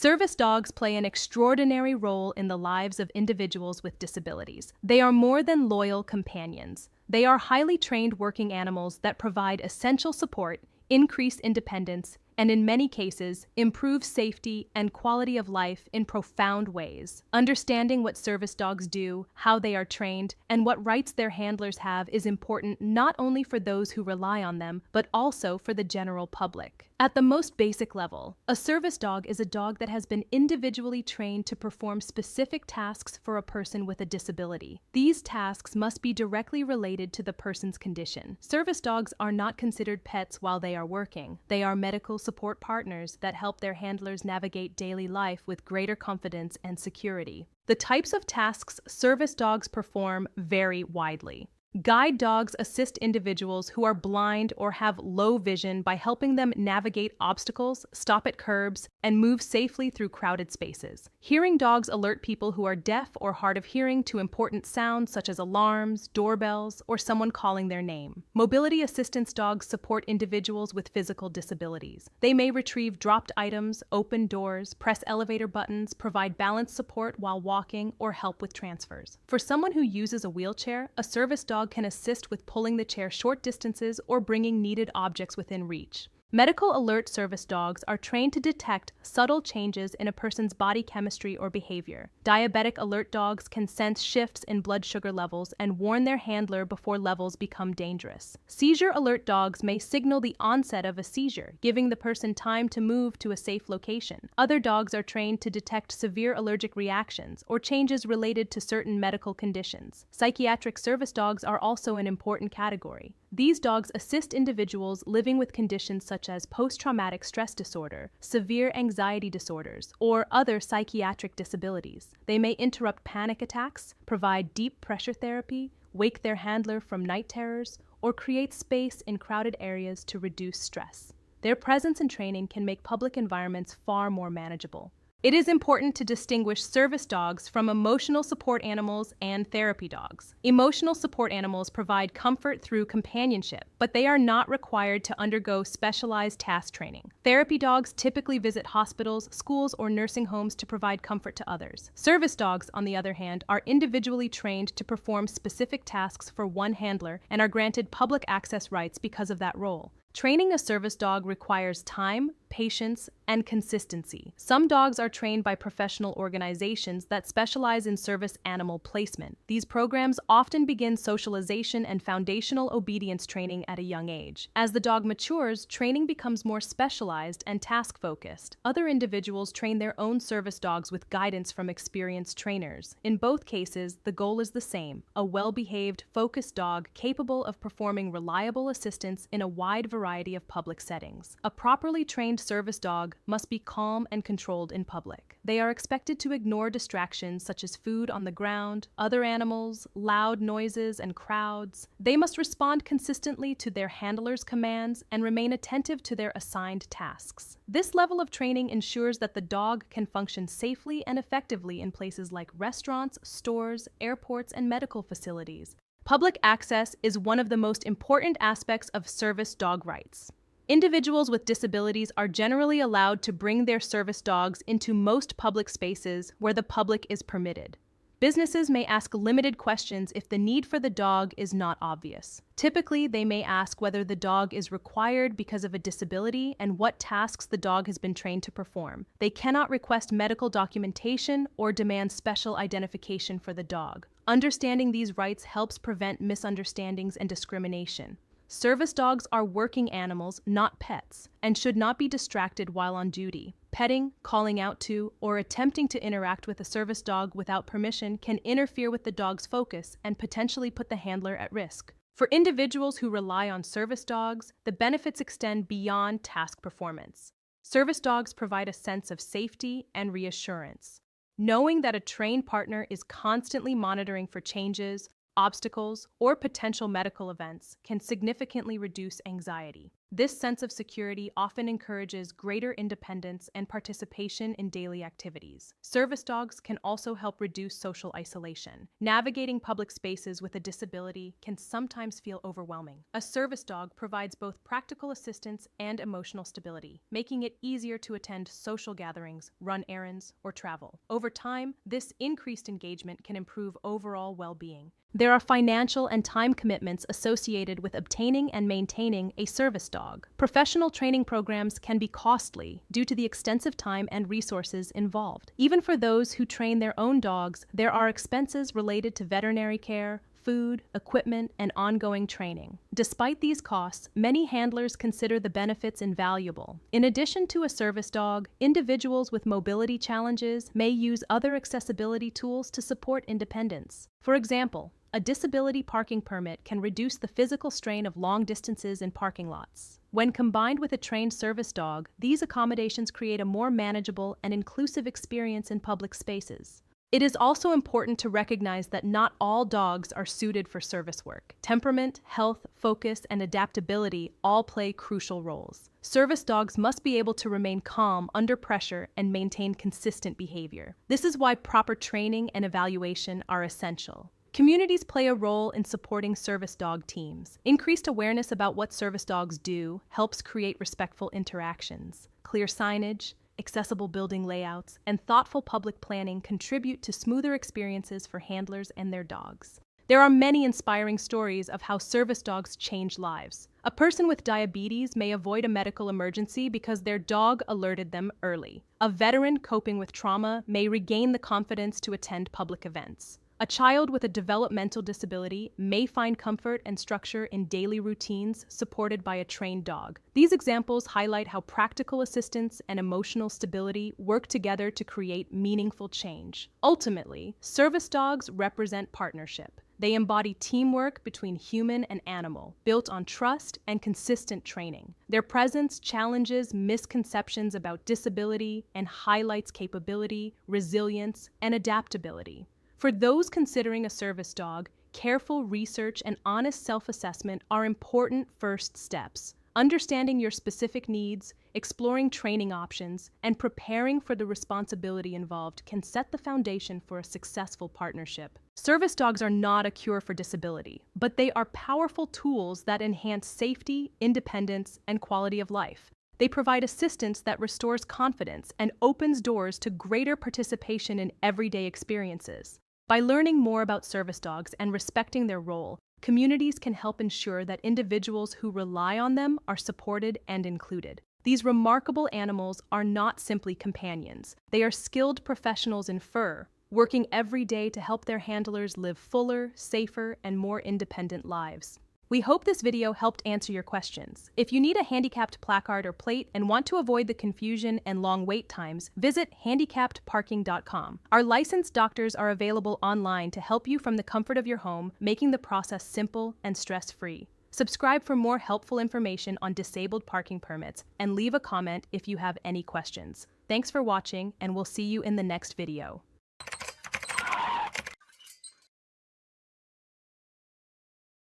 Service dogs play an extraordinary role in the lives of individuals with disabilities. They are more than loyal companions. They are highly trained working animals that provide essential support, increase independence, and in many cases, improve safety and quality of life in profound ways. Understanding what service dogs do, how they are trained, and what rights their handlers have is important not only for those who rely on them, but also for the general public. At the most basic level, a service dog is a dog that has been individually trained to perform specific tasks for a person with a disability. These tasks must be directly related to the person's condition. Service dogs are not considered pets while they are working. They are medical support partners that help their handlers navigate daily life with greater confidence and security. The types of tasks service dogs perform vary widely. Guide dogs assist individuals who are blind or have low vision by helping them navigate obstacles, stop at curbs, and move safely through crowded spaces. Hearing dogs alert people who are deaf or hard of hearing to important sounds such as alarms, doorbells, or someone calling their name. Mobility assistance dogs support individuals with physical disabilities. They may retrieve dropped items, open doors, press elevator buttons, provide balance support while walking, or help with transfers. For someone who uses a wheelchair, a service dog can assist with pulling the chair short distances or bringing needed objects within reach. Medical alert service dogs are trained to detect subtle changes in a person's body chemistry or behavior. Diabetic alert dogs can sense shifts in blood sugar levels and warn their handler before levels become dangerous. Seizure alert dogs may signal the onset of a seizure, giving the person time to move to a safe location. Other dogs are trained to detect severe allergic reactions or changes related to certain medical conditions. Psychiatric service dogs are also an important category. These dogs assist individuals living with conditions such as post-traumatic stress disorder, severe anxiety disorders, or other psychiatric disabilities. They may interrupt panic attacks, provide deep pressure therapy, wake their handler from night terrors, or create space in crowded areas to reduce stress. Their presence and training can make public environments far more manageable. It is important to distinguish service dogs from emotional support animals and therapy dogs. Emotional support animals provide comfort through companionship, but they are not required to undergo specialized task training. Therapy dogs typically visit hospitals, schools, or nursing homes to provide comfort to others. Service dogs, on the other hand, are individually trained to perform specific tasks for one handler and are granted public access rights because of that role. Training a service dog requires time, patience, and consistency. Some dogs are trained by professional organizations that specialize in service animal placement. These programs often begin socialization and foundational obedience training at a young age. As the dog matures, training becomes more specialized and task-focused. Other individuals train their own service dogs with guidance from experienced trainers. In both cases, the goal is the same: a well-behaved, focused dog capable of performing reliable assistance in a wide variety of public settings. A properly trained service dog must be calm and controlled in public. They are expected to ignore distractions such as food on the ground, other animals, loud noises, and crowds. They must respond consistently to their handler's commands and remain attentive to their assigned tasks. This level of training ensures that the dog can function safely and effectively in places like restaurants, stores, airports, and medical facilities. Public access is one of the most important aspects of service dog rights. Individuals with disabilities are generally allowed to bring their service dogs into most public spaces where the public is permitted. Businesses may ask limited questions if the need for the dog is not obvious. Typically, they may ask whether the dog is required because of a disability and what tasks the dog has been trained to perform. They cannot request medical documentation or demand special identification for the dog. Understanding these rights helps prevent misunderstandings and discrimination. Service dogs are working animals, not pets, and should not be distracted while on duty. Petting, calling out to, or attempting to interact with a service dog without permission can interfere with the dog's focus and potentially put the handler at risk. For individuals who rely on service dogs, the benefits extend beyond task performance. Service dogs provide a sense of safety and reassurance. Knowing that a trained partner is constantly monitoring for changes, obstacles, or potential medical events can significantly reduce anxiety. This sense of security often encourages greater independence and participation in daily activities. Service dogs can also help reduce social isolation. Navigating public spaces with a disability can sometimes feel overwhelming. A service dog provides both practical assistance and emotional stability, making it easier to attend social gatherings, run errands, or travel. Over time, this increased engagement can improve overall well-being. There are financial and time commitments associated with obtaining and maintaining a service dog. Professional training programs can be costly due to the extensive time and resources involved. Even for those who train their own dogs, there are expenses related to veterinary care, food, equipment, and ongoing training. Despite these costs, many handlers consider the benefits invaluable. In addition to a service dog, individuals with mobility challenges may use other accessibility tools to support independence. For example, a disability parking permit can reduce the physical strain of long distances in parking lots. When combined with a trained service dog, these accommodations create a more manageable and inclusive experience in public spaces. It is also important to recognize that not all dogs are suited for service work. Temperament, health, focus, and adaptability all play crucial roles. Service dogs must be able to remain calm under pressure and maintain consistent behavior. This is why proper training and evaluation are essential. Communities play a role in supporting service dog teams. Increased awareness about what service dogs do helps create respectful interactions. Clear signage, accessible building layouts, and thoughtful public planning contribute to smoother experiences for handlers and their dogs. There are many inspiring stories of how service dogs change lives. A person with diabetes may avoid a medical emergency because their dog alerted them early. A veteran coping with trauma may regain the confidence to attend public events. A child with a developmental disability may find comfort and structure in daily routines supported by a trained dog. These examples highlight how practical assistance and emotional stability work together to create meaningful change. Ultimately, service dogs represent partnership. They embody teamwork between human and animal, built on trust and consistent training. Their presence challenges misconceptions about disability and highlights capability, resilience, and adaptability. For those considering a service dog, careful research and honest self-assessment are important first steps. Understanding your specific needs, exploring training options, and preparing for the responsibility involved can set the foundation for a successful partnership. Service dogs are not a cure for disability, but they are powerful tools that enhance safety, independence, and quality of life. They provide assistance that restores confidence and opens doors to greater participation in everyday experiences. By learning more about service dogs and respecting their role, communities can help ensure that individuals who rely on them are supported and included. These remarkable animals are not simply companions. They are skilled professionals in fur, working every day to help their handlers live fuller, safer, and more independent lives. We hope this video helped answer your questions. If you need a handicapped placard or plate and want to avoid the confusion and long wait times, visit handicappedparking.com. Our licensed doctors are available online to help you from the comfort of your home, making the process simple and stress-free. Subscribe for more helpful information on disabled parking permits and leave a comment if you have any questions. Thanks for watching, and we'll see you in the next video.